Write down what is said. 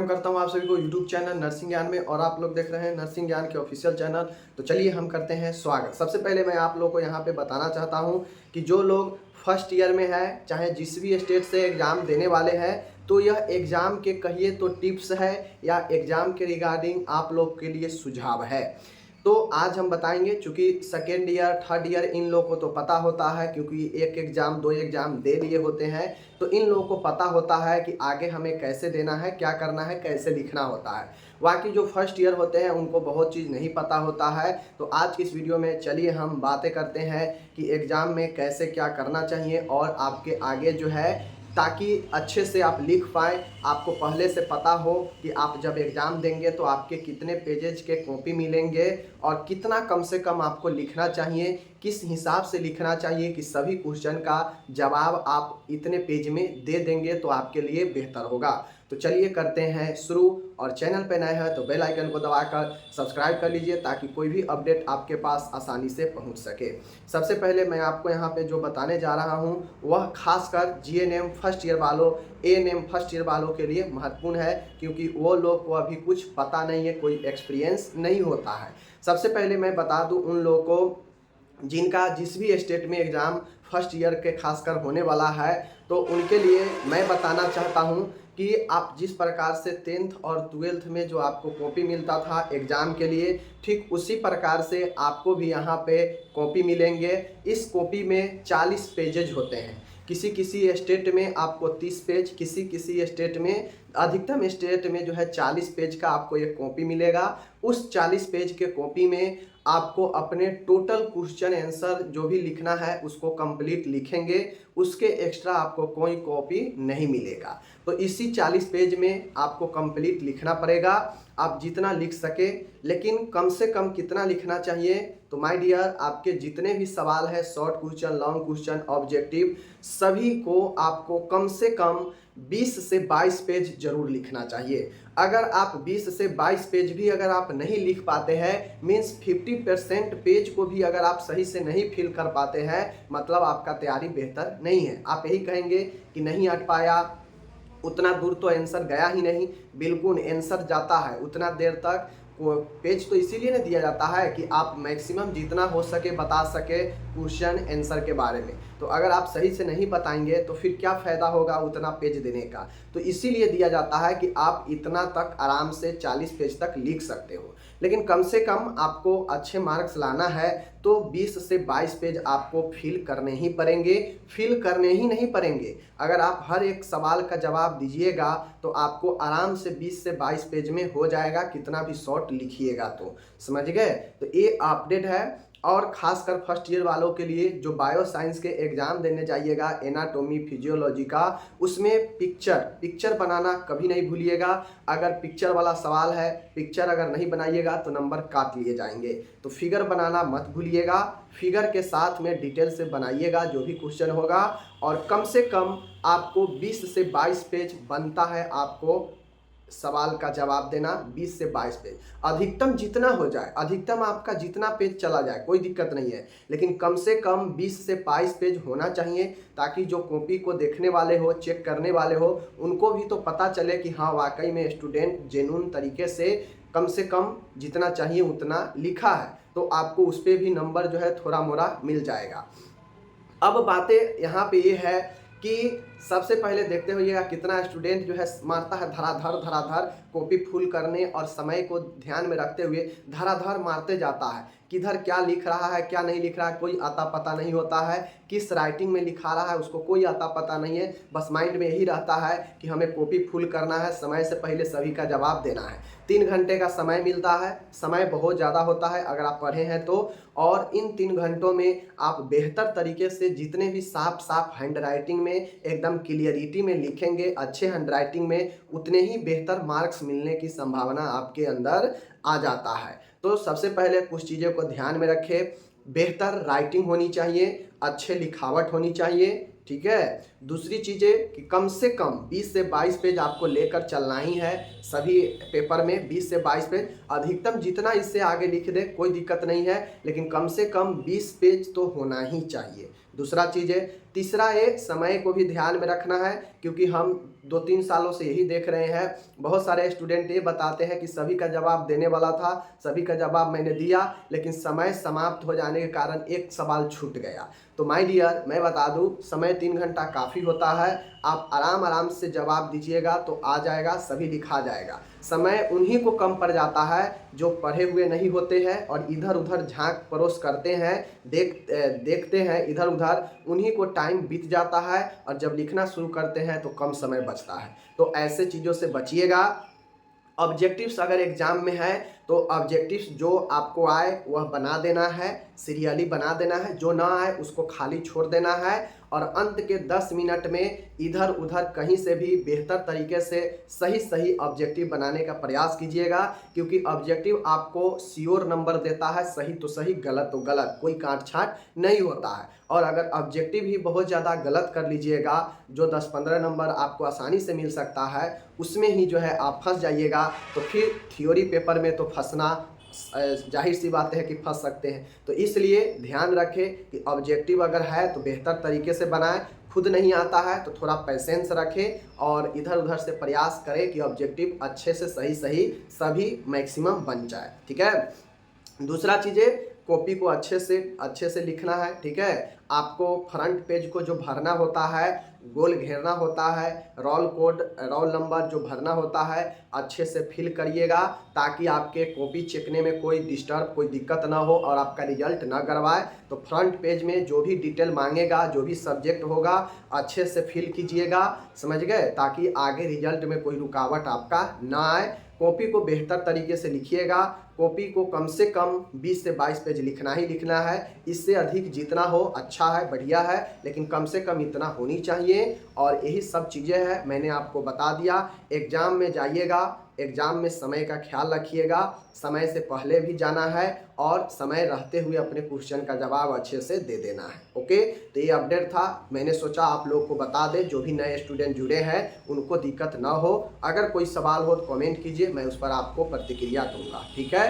Welcome करता हूं आप सभी को यूट्यूब चैनल नर्सिंग ज्ञान में और आप लोग देख रहे हैं नर्सिंग ज्ञान के ऑफिशियल चैनल। तो चलिए हम करते हैं स्वागत। सबसे पहले मैं आप लोग को यहां पे बताना चाहता हूं कि जो लोग फर्स्ट ईयर में है, चाहे जिस भी स्टेट से एग्ज़ाम देने वाले हैं, तो यह एग्ज़ाम के कहिए तो टिप्स है या एग्ज़ाम के रिगार्डिंग आप लोग के लिए सुझाव है। तो आज हम बताएंगे, चूँकि second year third year in लोगों को तो पता होता है क्योंकि एक एग्ज़ाम दो एग्ज़ाम दे लिए होते हैं, तो इन लोगों को पता होता है कि आगे हमें कैसे देना है, क्या करना है, कैसे लिखना होता है। बाकी जो फर्स्ट ईयर होते हैं उनको बहुत चीज़ नहीं पता होता है। तो आज की इस वीडियो में चलिए हम बातें करते हैं कि एग्ज़ाम में कैसे क्या करना चाहिए और आपके आगे जो है, ताकि अच्छे से आप लिख पाएँ। आपको पहले से पता हो कि आप जब एग्ज़ाम देंगे तो आपके कितने पेजेज के कॉपी मिलेंगे और कितना कम से कम आपको लिखना चाहिए, किस हिसाब से लिखना चाहिए कि सभी क्वेश्चन का जवाब आप इतने पेज में दे देंगे तो आपके लिए बेहतर होगा। तो चलिए करते हैं शुरू, और चैनल पे नए हैं तो बेल आइकन को दबाकर सब्सक्राइब कर लीजिए ताकि कोई भी अपडेट आपके पास आसानी से पहुंच सके। सबसे पहले मैं आपको यहाँ पे जो बताने जा रहा हूँ वह खासकर जीएनएम फर्स्ट ईयर वालों, एएनएम फर्स्ट ईयर वालों के लिए महत्वपूर्ण है, क्योंकि वो लोग को अभी कुछ पता नहीं है, कोई एक्सपीरियंस नहीं होता है। सबसे पहले मैं बता दूँ उन लोगों को जिनका जिस भी स्टेट में एग्ज़ाम फर्स्ट ईयर के खासकर होने वाला है, तो उनके लिए मैं बताना चाहता हूं कि आप जिस प्रकार से 10th और 12th में जो आपको कॉपी मिलता था एग्ज़ाम के लिए, ठीक उसी प्रकार से आपको भी यहां पे कॉपी मिलेंगे। इस कॉपी में 40 पेजेज होते हैं। किसी किसी स्टेट में आपको 30 पेज, किसी किसी स्टेट में, अधिकतम स्टेट में जो है 40 पेज का आपको एक कॉपी मिलेगा। उस 40 पेज के कॉपी में आपको अपने टोटल क्वेश्चन आंसर जो भी लिखना है उसको कंप्लीट लिखेंगे, उसके एक्स्ट्रा आपको कोई कॉपी नहीं मिलेगा। तो इसी 40 पेज में आपको कंप्लीट लिखना पड़ेगा, आप जितना लिख सके। लेकिन कम से कम कितना लिखना चाहिए, तो माय डियर आपके जितने भी सवाल है, short question, long question, objective, सभी को आपको कम से कम 20 से 22 पेज जरूर लिखना चाहिए। अगर आप 20 से 22 पेज भी अगर आप नहीं लिख पाते हैं, मीन्स 50% पेज को भी अगर आप सही से नहीं फिल कर पाते हैं, मतलब आपका तैयारी बेहतर नहीं है। आप यही कहेंगे कि नहीं अट पाया, उतना दूर तो आंसर गया ही नहीं। बिल्कुल आंसर जाता है उतना देर तक। पेज तो इसीलिए ना दिया जाता है कि आप मैक्सिमम जितना हो सके बता सके क्वेश्चन आंसर के बारे में। तो अगर आप सही से नहीं बताएंगे तो फिर क्या फ़ायदा होगा उतना पेज देने का। तो इसीलिए दिया जाता है कि आप इतना तक आराम से 40 पेज तक लिख सकते हो। लेकिन कम से कम आपको अच्छे मार्क्स लाना है तो 20 से 22 पेज आपको फिल करने ही पड़ेंगे। फिल करने ही नहीं पड़ेंगे, अगर आप हर एक सवाल का जवाब दीजिएगा तो आपको आराम से 20 से 22 पेज में हो जाएगा, कितना भी शॉर्ट लिखिएगा। तो समझ गए। तो ये अपडेट है। और खासकर फर्स्ट ईयर वालों के लिए जो बायो साइंस के एग्ज़ाम देने जाइएगा, एनाटॉमी फिजियोलॉजी का, उसमें पिक्चर बनाना कभी नहीं भूलिएगा। अगर पिक्चर वाला सवाल है, पिक्चर अगर नहीं बनाइएगा तो नंबर काट लिए जाएंगे। तो फिगर बनाना मत भूलिएगा, फिगर के साथ में डिटेल से बनाइएगा जो भी क्वेश्चन होगा। और कम से कम आपको 20 से 22 पेज बनता है आपको सवाल का जवाब देना। 20 से 22 पेज, अधिकतम जितना हो जाए, अधिकतम आपका जितना पेज चला जाए कोई दिक्कत नहीं है, लेकिन कम से कम 20 से 22 पेज होना चाहिए, ताकि जो कॉपी को देखने वाले हो, चेक करने वाले हो, उनको भी तो पता चले कि हाँ वाकई में स्टूडेंट जेन्युइन तरीके से कम जितना चाहिए उतना लिखा है। तो आपको उस पर भी नंबर जो है थोड़ा मोड़ा मिल जाएगा। अब बातें यहाँ पे ये है कि सबसे पहले देखते होइएगा कितना स्टूडेंट जो है मारता है धराधर कॉपी फुल करने और समय को ध्यान में रखते हुए धराधर मारते जाता है। किधर क्या लिख रहा है क्या नहीं लिख रहा है कोई आता पता नहीं होता है, किस राइटिंग में लिखा रहा है उसको कोई आता पता नहीं है। बस माइंड में यही रहता है कि हमें कॉपी फुल करना है, समय से पहले सभी का जवाब देना है। 3 घंटे का समय मिलता है, समय बहुत ज़्यादा होता है अगर आप पढ़े हैं तो। और इन 3 घंटों में आप बेहतर तरीके से जितने भी साफ हैंड राइटिंग में, एकदम क्लियरिटी में लिखेंगे, अच्छे हैंड राइटिंग में, उतने ही बेहतर मार्क्स मिलने की संभावना आपके अंदर आ जाता है। तो सबसे पहले कुछ चीज़ों को ध्यान में रखें। बेहतर राइटिंग होनी चाहिए, अच्छे लिखावट होनी चाहिए, ठीक है। दूसरी चीज़ें कि कम से कम 20 से 22 पेज आपको लेकर चलना ही है सभी पेपर में। 20 से 22 पेज, अधिकतम जितना इससे आगे लिख दे कोई दिक्कत नहीं है, लेकिन कम से कम 20 पेज तो होना ही चाहिए। दूसरा चीज़ है, तीसरा है समय को भी ध्यान में रखना है, क्योंकि हम 2-3 सालों से यही देख रहे हैं। बहुत सारे स्टूडेंट ये बताते हैं कि सभी का जवाब देने वाला था, सभी का जवाब मैंने दिया, लेकिन समय समाप्त हो जाने के कारण एक सवाल छूट गया। तो माय डियर, मैं बता दूं, समय 3 घंटा काफ़ी होता है। आप आराम से जवाब दीजिएगा तो आ जाएगा, सभी लिखा जाएगा। समय उन्हीं को कम पड़ जाता है जो पढ़े हुए नहीं होते हैं और इधर उधर झांक परोस करते हैं, देखते हैं इधर उधर, उन्हीं को टाइम बीत जाता है और जब लिखना शुरू करते हैं तो कम समय बचता है। तो ऐसे चीज़ों से बचिएगा। ऑब्जेक्टिव्स अगर एग्जाम में है तो ऑब्जेक्टिव्स जो आपको आए वह बना देना है, सीरियली बना देना है, जो ना आए उसको खाली छोड़ देना है और अंत के 10 मिनट में इधर उधर कहीं से भी बेहतर तरीके से सही ऑब्जेक्टिव बनाने का प्रयास कीजिएगा, क्योंकि ऑब्जेक्टिव आपको श्योर नंबर देता है, सही तो सही गलत तो गलत, कोई काट छाट नहीं होता है। और अगर ऑब्जेक्टिव ही बहुत ज़्यादा गलत कर लीजिएगा, जो 10-15 नंबर आपको आसानी से मिल सकता है, उसमें ही जो है आप फंस जाइएगा, तो फिर थ्योरी पेपर में तो फंसना जाहिर सी बात है कि फंस सकते हैं। तो इसलिए ध्यान रखें कि ऑब्जेक्टिव अगर है तो बेहतर तरीके से बनाएं, खुद नहीं आता है तो थोड़ा पेशेंस रखें और इधर उधर से प्रयास करें कि ऑब्जेक्टिव अच्छे से सही सभी मैक्सिमम बन जाए। ठीक है। दूसरा चीज़ें, कॉपी को अच्छे से लिखना है। ठीक है। आपको फ्रंट पेज को जो भरना होता है, गोल घेरना होता है, रोल कोड रोल नंबर जो भरना होता है अच्छे से फिल करिएगा, ताकि आपके कॉपी चेकने में कोई दिक्कत ना हो और आपका रिजल्ट ना गड़वाए। तो फ्रंट पेज में जो भी डिटेल मांगेगा, जो भी सब्जेक्ट होगा, अच्छे से फिल कीजिएगा, समझ गए, ताकि आगे रिजल्ट में कोई रुकावट आपका ना आए। कॉपी को बेहतर तरीके से लिखिएगा। कॉपी को कम से कम 20 से 22 पेज लिखना ही लिखना है। इससे अधिक जितना हो अच्छा है, बढ़िया है, लेकिन कम से कम इतना होनी चाहिए। और यही सब चीज़ें हैं, मैंने आपको बता दिया। एग्ज़ाम में जाइएगा, एग्ज़ाम में समय का ख्याल रखिएगा, समय से पहले भी जाना है और समय रहते हुए अपने क्वेश्चन का जवाब अच्छे से दे देना है। ओके, तो ये अपडेट था, मैंने सोचा आप लोग को बता दें, जो भी नए स्टूडेंट जुड़े हैं उनको दिक्कत ना हो। अगर कोई सवाल हो तो कमेंट कीजिए, मैं उस पर आपको प्रतिक्रिया दूंगा। ठीक है।